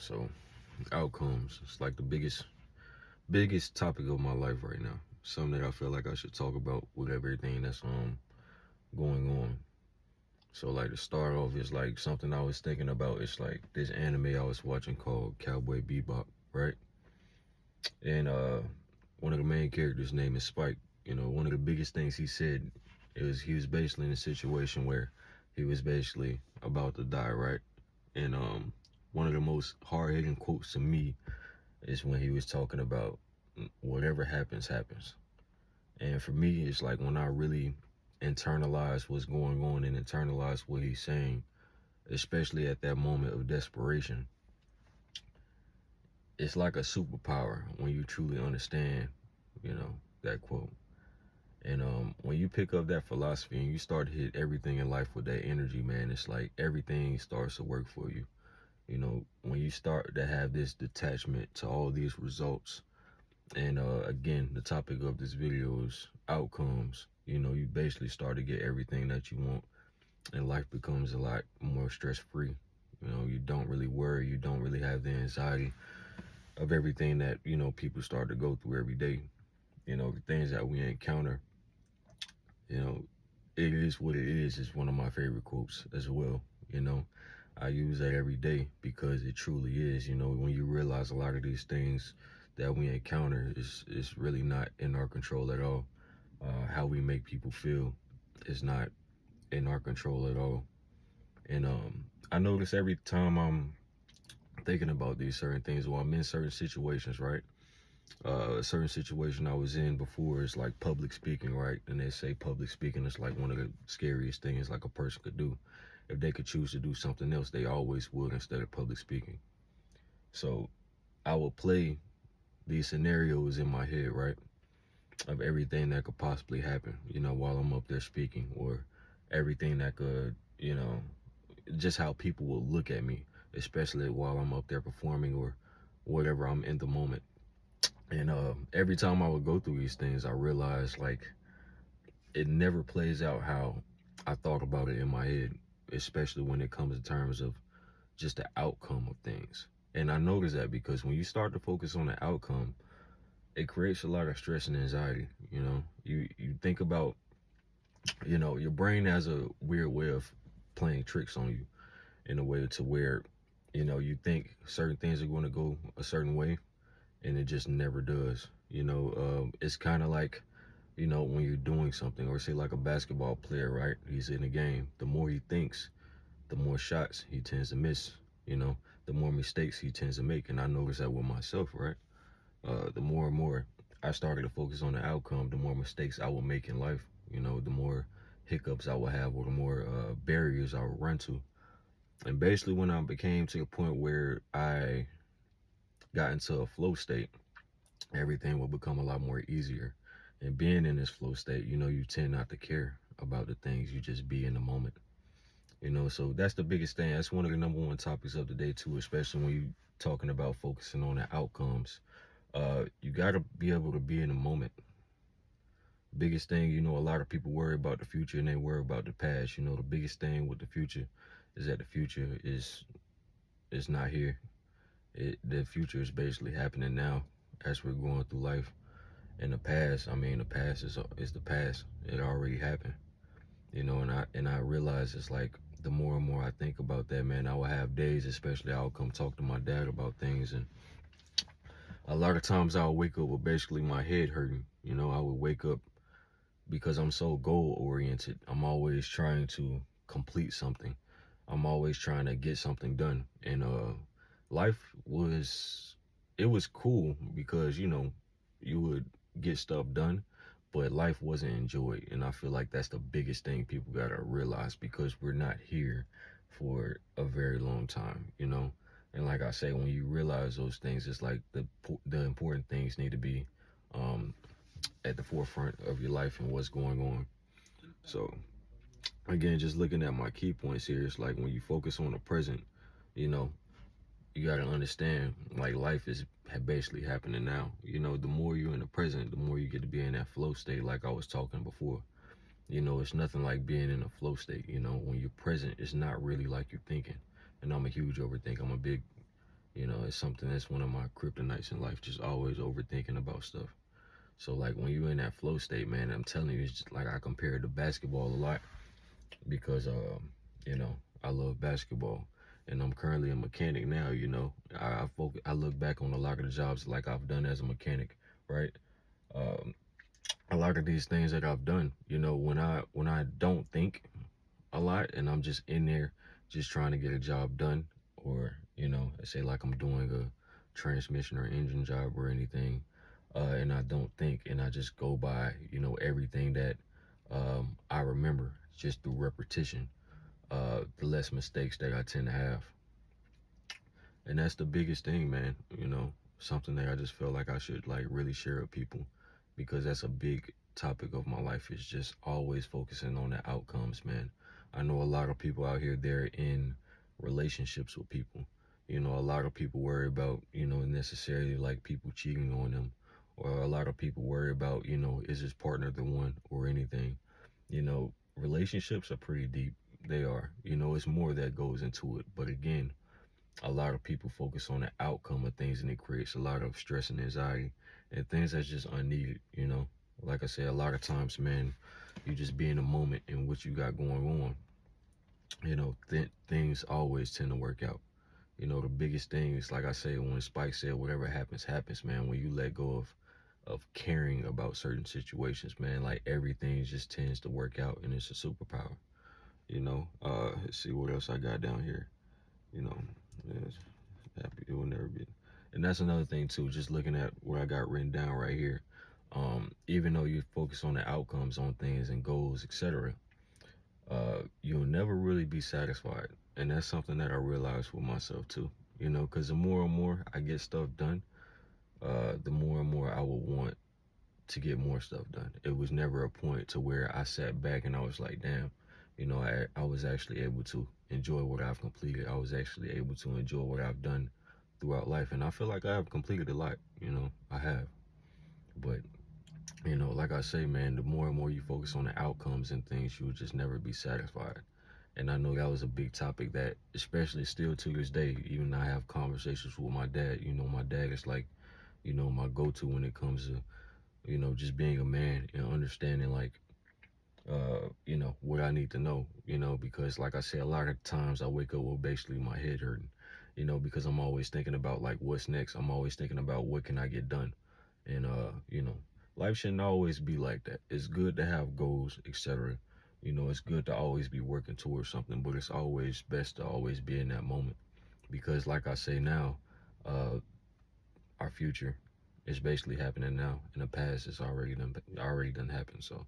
So outcomes, it's like the biggest topic of my life right now. Something that I feel like I should talk about with everything that's going on. So like to start off, it's like something I was thinking about. It's like this anime I was watching called Cowboy Bebop, right? And one of the main characters' name is Spike. You know, one of the biggest things he said is he was basically in a situation where he was basically about to die, right? And one of the most hard hitting quotes to me is when he was talking about whatever happens, happens. And for me, it's like when I really internalize what's going on and internalize what he's saying, especially at that moment of desperation, it's like a superpower when you truly understand, you know, that quote. And when you pick up that philosophy and you start to hit everything in life with that energy, man, it's like everything starts to work for you. You know, when you start to have this detachment to all these results, and again, the topic of this video is outcomes. You know, you basically start to get everything that you want, and life becomes a lot more stress free. You know, you don't really worry, you don't really have the anxiety of everything that, you know, people start to go through every day. You know, the things that we encounter, you know, it is what it is one of my favorite quotes as well. You know, I use that every day because it truly is. You know, when you realize a lot of these things that we encounter is really not in our control at all. How we make people feel is not in our control at all. And I notice every time I'm thinking about these certain things, or I'm in certain situations, right? A certain situation I was in before is like public speaking, right? And they say public speaking is like one of the scariest things like a person could do. If they could choose to do something else, they always would instead of public speaking. So I would play these scenarios in my head, right? Of everything that could possibly happen, you know, while I'm up there speaking, or everything that could, you know, just how people will look at me, especially while I'm up there performing or whatever I'm in the moment. And every time I would go through these things, I realized like it never plays out how I thought about it in my head, especially when it comes in terms of just the outcome of things. And I noticed that because when you start to focus on the outcome, it creates a lot of stress and anxiety. You know, you think about, you know, your brain has a weird way of playing tricks on you in a way to where, you know, you think certain things are going to go a certain way, and it just never does. You know, it's kind of like, you know, when you're doing something, or say like a basketball player, right? He's in a game. The more he thinks, the more shots he tends to miss. You know, the more mistakes he tends to make. And I noticed that with myself, right? The more and more I started to focus on the outcome, the more mistakes I will make in life. You know, the more hiccups I will have, or the more barriers I will run to. And basically, when I became to a point where I got into a flow state, everything will become a lot more easier. And being in this flow state, you know, you tend not to care about the things, you just be in the moment. You know, so that's the biggest thing. That's one of the number one topics of the day too, especially when you talking about focusing on the outcomes. You gotta be able to be in the moment. Biggest thing, you know, a lot of people worry about the future and they worry about the past. You know, the biggest thing with the future is that the future is not here. The future is basically happening now as we're going through life. In the past, I mean, the past is the past. It already happened, you know. And I realize it's like the more and more I think about that, man, I will have days, especially I'll come talk to my dad about things, and a lot of times I'll wake up with basically my head hurting. You know, I would wake up because I'm so goal oriented. I'm always trying to complete something. I'm always trying to get something done, and life was it was cool because, you know, you would get stuff done, but life wasn't enjoyed. And I feel like that's the biggest thing people gotta realize, because we're not here for a very long time, you know. And like I say, when you realize those things, it's like the important things need to be um, at the forefront of your life and what's going on. So again, just looking at my key points here, it's like when you focus on the present, you know, you got to understand like life is basically happening now. You know, the more you're in the present, the more you get to be in that flow state, like I was talking before. You know, it's nothing like being in a flow state. You know, when you're present, it's not really like you're thinking. And I'm a huge overthinker. I'm a big You know, it's something that's one of my kryptonites in life, just always overthinking about stuff. So like when you're in that flow state, man, I'm telling you, it's just like I compare it to basketball a lot because you know, I love basketball. And I'm currently a mechanic now, you know. I look back on a lot of the jobs like I've done as a mechanic, right? Um, a lot of these things that I've done, you know, when I don't think a lot and I'm just in there just trying to get a job done, or you know, say like I'm doing a transmission or engine job or anything, and I don't think and I just go by, you know, everything that I remember just through repetition, the less mistakes that I tend to have. And that's the biggest thing, man, you know, something that I just feel like I should like really share with people, because that's a big topic of my life, is just always focusing on the outcomes, man. I know a lot of people out here, they're in relationships with people. You know, a lot of people worry about, you know, necessarily like people cheating on them, or a lot of people worry about, you know, is his partner the one or anything. You know, relationships are pretty deep. They are. You know, it's more that goes into it. But again, a lot of people focus on the outcome of things, and it creates a lot of stress and anxiety and things that's just unneeded, you know. Like I said, a lot of times, man, you just be in the moment and what you got going on, you know. Things always tend to work out. You know, the biggest thing is, like I say, when Spike said, whatever happens happens, man. When you let go of caring about certain situations, man, like everything just tends to work out, and it's a superpower, you know. Let's see what else I got down here, you know. Yes, happy it will never be. And that's another thing too, just looking at what I got written down right here. Even though you focus on the outcomes on things and goals, etc., you'll never really be satisfied. And that's something that I realized with myself too, you know, because the more and more I get stuff done, the more and more I will want to get more stuff done. It was never a point to where I sat back and I was like, damn, you know, I was actually able to enjoy what I've completed. I was actually able to enjoy what I've done throughout life. And I feel like I have completed a lot, you know, I have. But, you know, like I say, man, the more and more you focus on the outcomes and things, you will just never be satisfied. And I know that was a big topic that, especially still to this day, even I have conversations with my dad. You know, my dad is like, you know, my go-to when it comes to, you know, just being a man and understanding like, you know, what I need to know, you know, because like I said, a lot of times I wake up with basically my head hurting, you know, because I'm always thinking about like what's next. I'm always thinking about what can I get done. And you know, life shouldn't always be like that. It's good to have goals, etc. You know, it's good to always be working towards something, but it's always best to always be in that moment, because like I say now, uh our future is basically happening now, and the past is already done happened. So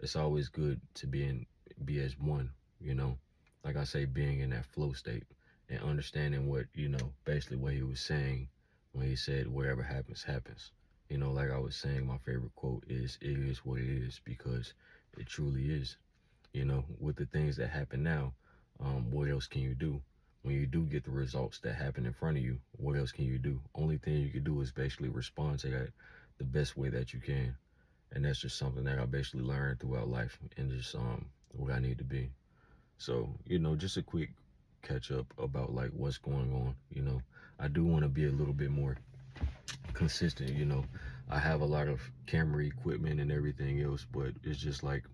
it's always good to be as one, you know. Like I say, being in that flow state and understanding what, you know, basically what he was saying when he said whatever happens happens. You know, like I was saying, my favorite quote is, it is what it is, because it truly is. You know, with the things that happen now, what else can you do? When you do get the results that happen in front of you, what else can you do? Only thing you can do is basically respond to that the best way that you can. And that's just something that I basically learned throughout life, and just what I need to be. So, you know, just a quick catch up about like what's going on, you know. I do want to be a little bit more consistent, you know. I have a lot of camera equipment and everything else, but it's just like,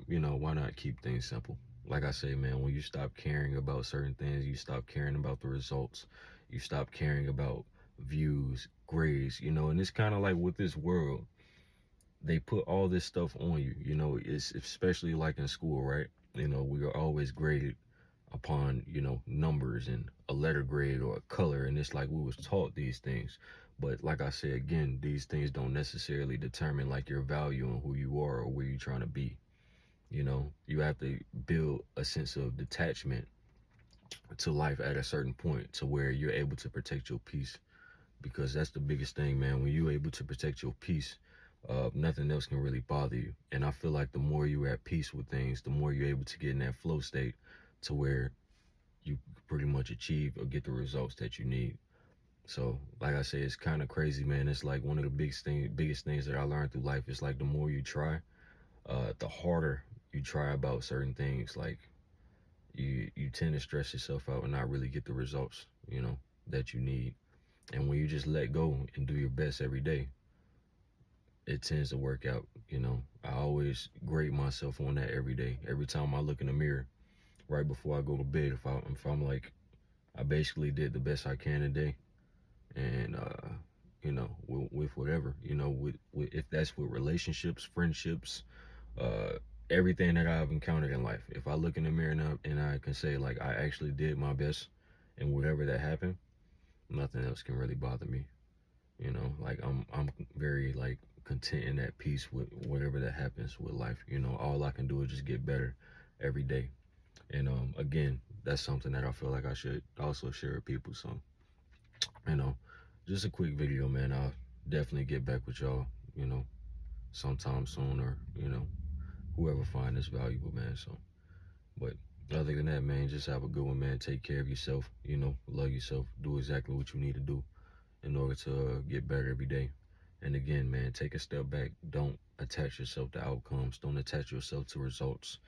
you know, why not keep things simple? Like I say, man, when you stop caring about certain things, you stop caring about the results, you stop caring about views, grades, you know. And it's kind of like with this world, they put all this stuff on you, you know. It's especially like in school, right? You know, we are always graded upon, you know, numbers and a letter grade or a color, and it's like we was taught these things. But like I say again, these things don't necessarily determine like your value and who you are or where you're trying to be. You know, you have to build a sense of detachment to life at a certain point to where you're able to protect your peace, because that's the biggest thing, man. When you're able to protect your peace, nothing else can really bother you. And I feel like the more you're at peace with things, the more you're able to get in that flow state to where you pretty much achieve or get the results that you need. So, like I say, it's kind of crazy, man. It's like one of the biggest things that I learned through life. It's like the more you try, the harder you try about certain things. Like you tend to stress yourself out and not really get the results, you know. that you need. And when you just let go and do your best every day, it tends to work out. I always grade myself on that every day. Every time I look in the mirror, right before I go to bed, if I'm like, I basically did the best I can today, and with whatever, with if that's with relationships, friendships, uh, everything that I've encountered in life. If I look in the mirror and I can say like I actually did my best, and whatever that happened, nothing else can really bother me. Like I'm very like content and at peace with whatever that happens with life. All I can do is just get better every day. And again, that's something that I feel like I should also share with people. So, you know, just a quick video, man. I'll definitely get back with y'all, you know, sometime soon, or, whoever find this valuable, man. So, but other than that, man, just have a good one, man. Take care of yourself, love yourself, do exactly what you need to do in order to get better every day. And again, man, take a step back. Don't attach yourself to outcomes. Don't attach yourself to results,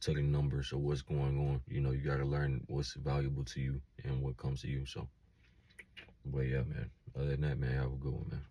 to the numbers or what's going on. You got to learn what's valuable to you and what comes to you. So, but yeah, man. Other than that, man, have a good one, man.